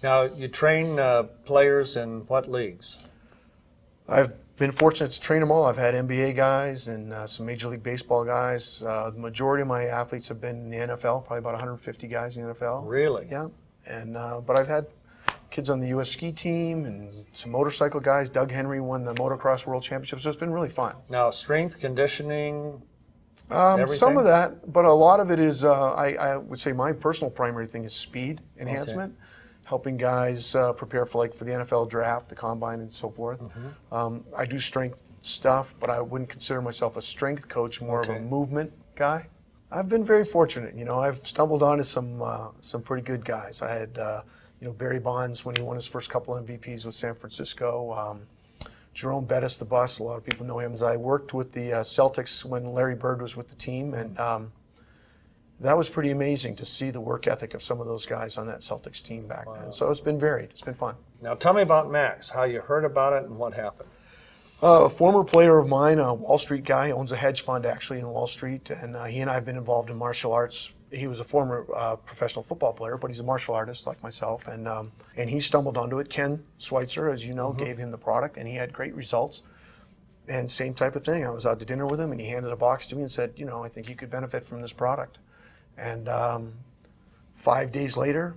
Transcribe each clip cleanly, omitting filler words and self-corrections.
Now, you train players in what leagues? I've been fortunate to train them all. I've had NBA guys and some Major League Baseball guys. The majority of my athletes have been in the NFL, probably about 150 guys in the NFL. Really? Yeah. And but I've had kids on the U.S. ski team and some motorcycle guys. Doug Henry won the motocross world championship, so it's been really fun. Now, strength, conditioning, Some everything? of that, but a lot of it is, I would say my personal primary thing is speed enhancement, helping guys prepare for for the NFL draft, the combine, and so forth. I do strength stuff, but I wouldn't consider myself a strength coach, more of a movement guy. I've been very fortunate. I've stumbled onto some pretty good guys. I had, Barry Bonds when he won his first couple MVPs with San Francisco. Jerome Bettis, the bus, a lot of people know him. I worked with the Celtics when Larry Bird was with the team, and that was pretty amazing to see the work ethic of some of those guys on that Celtics team back then. So it's been varied. It's been fun. Now, tell me about Max, how you heard about it and what happened. A former player of mine, a Wall Street guy, owns a hedge fund actually in Wall Street, and he and I have been involved in martial arts. He was a former professional football player, but he's a martial artist like myself, and he stumbled onto it. Ken Schweitzer, as you know, gave him the product, and he had great results. And same type of thing. I was out to dinner with him, and he handed a box to me and said, I think you could benefit from this product. And 5 days later,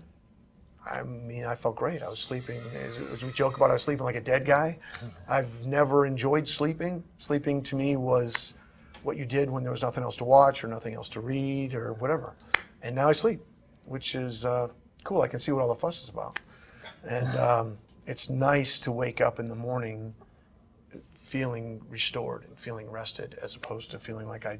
I felt great. I was sleeping, as we joke about, I was sleeping like a dead guy. I've never enjoyed sleeping. Sleeping to me was what you did when there was nothing else to watch or nothing else to read or whatever. And now I sleep, which is cool. I can see what all the fuss is about. And it's nice to wake up in the morning feeling restored and feeling rested, as opposed to feeling like I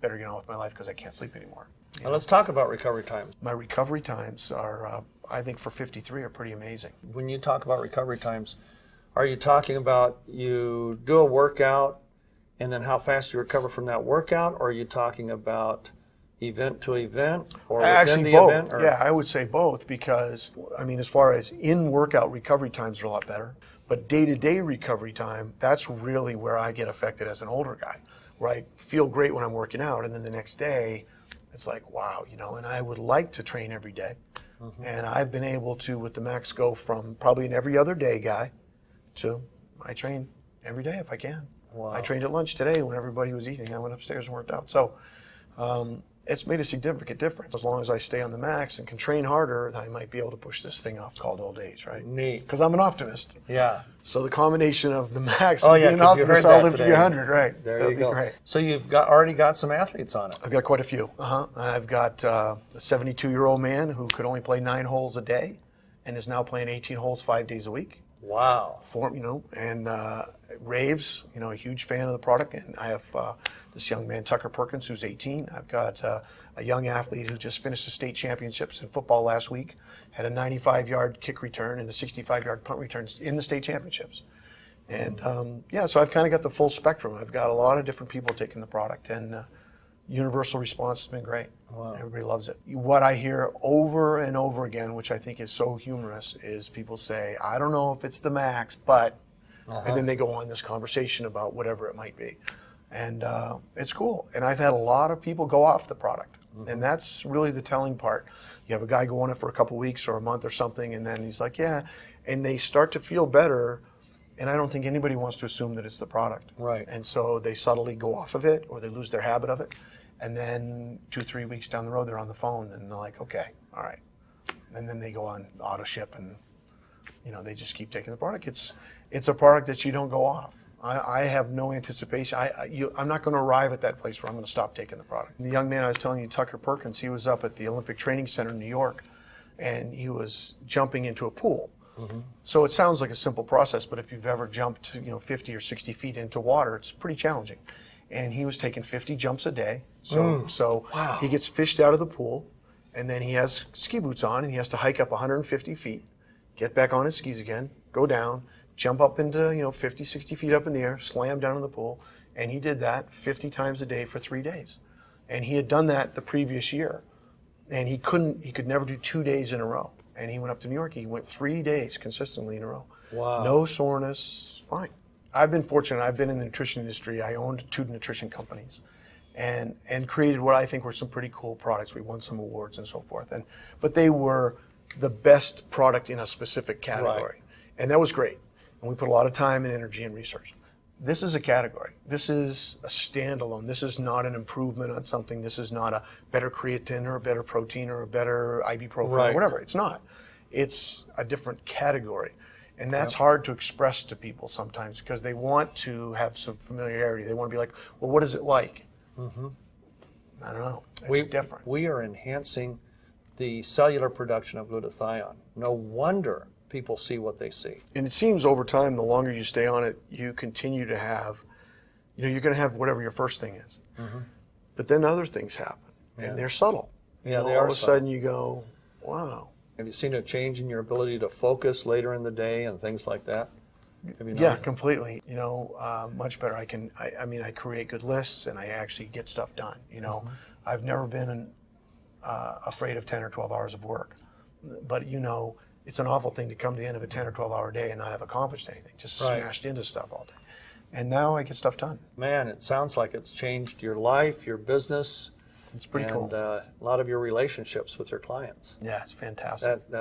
better get on with my life because I can't sleep anymore. Now, let's talk about recovery times. My recovery times are, I think for 53, are pretty amazing. When you talk about recovery times, are you talking about you do a workout and then how fast you recover from that workout, or are you talking about event to event, or Actually, within the both. event? Or? Yeah, I would say both, because as far as in-workout recovery times are a lot better, but day-to-day recovery time, that's really where I get affected as an older guy, where I feel great when I'm working out, and then the next day, it's like, wow, and I would like to train every day. And I've been able to, with the Max, go from probably an every other day guy to I train every day if I can. Wow. I trained at lunch today when everybody was eating. I went upstairs and worked out. So it's made a significant difference. As long as I stay on the Max and can train harder, then I might be able to push this thing off called old age, right? Neat. Because I'm an optimist. Yeah. So the combination of the Max Oh, and yeah, being an 'cause you heard optimist, I'll that live to be today. 100, right? There That'd you be go. great. So you've already got some athletes on it. I've got quite a few. I've got a 72-year-old man who could only play 9 holes a day and is now playing 18 holes 5 days a week. Wow. And raves, a huge fan of the product. And I have this young man, Tucker Perkins, who's 18. I've got a young athlete who just finished the state championships in football last week, had a 95-yard kick return and a 65-yard punt return in the state championships. And so I've kind of got the full spectrum. I've got a lot of different people taking the product, and universal response has been great. Wow. Everybody loves it. What I hear over and over again, which I think is so humorous, is people say, I don't know if it's the Max, but, and then they go on this conversation about whatever it might be. And it's cool. And I've had a lot of people go off the product. And that's really the telling part. You have a guy go on it for a couple weeks or a month or something, and then he's like, yeah. And they start to feel better. And I don't think anybody wants to assume that it's the product. Right. And so they subtly go off of it, or they lose their habit of it. And then 2-3 weeks down the road, they're on the phone and they're like, okay, all right. And then they go on auto ship and, they just keep taking the product. It's a product that you don't go off. I have no anticipation. I'm not going to arrive at that place where I'm going to stop taking the product. The young man I was telling you, Tucker Perkins, he was up at the Olympic Training Center in New York, and he was jumping into a pool. So it sounds like a simple process, but if you've ever jumped 50 or 60 feet into water, it's pretty challenging. And he was taking 50 jumps a day. So Wow. He gets fished out of the pool, and then he has ski boots on, and he has to hike up 150 feet, get back on his skis again, go down, jump up into 50, 60 feet up in the air, slam down in the pool. And he did that 50 times a day for 3 days. And he had done that the previous year. And he could never do 2 days in a row. And he went up to New York. He went 3 days consistently in a row. Wow. No soreness, fine. I've been fortunate. I've been in the nutrition industry. I owned 2 nutrition companies and created what I think were some pretty cool products. We won some awards and so forth. But they were the best product in a specific category. Right. And that was great. And we put a lot of time and energy and research. This is a category. This is a standalone. This is not an improvement on something. This is not a better creatine or a better protein or a better ibuprofen Right. or whatever. It's not. It's a different category. And that's hard to express to people sometimes because they want to have some familiarity. They want to be like, well, what is it like? Mm-hmm. I don't know. It's different. We are enhancing the cellular production of glutathione. No wonder people see what they see. And it seems over time, the longer you stay on it, you continue to have, you're going to have whatever your first thing is. Mm-hmm. But then other things happen, and they're subtle. Yeah, they all are of a subtle. sudden you go, wow. Have you seen a change in your ability to focus later in the day and things like that? Have you Yeah, noticed? completely. Much better. I create good lists, and I actually get stuff done. I've never been afraid of 10 or 12 hours of work. But, it's an awful thing to come to the end of a 10 or 12 hour day and not have accomplished anything, just Right. smashed into stuff all day. And now I get stuff done. Man, it sounds like it's changed your life, your business, It's pretty and cool. a lot of your relationships with your clients. Yeah, it's fantastic. That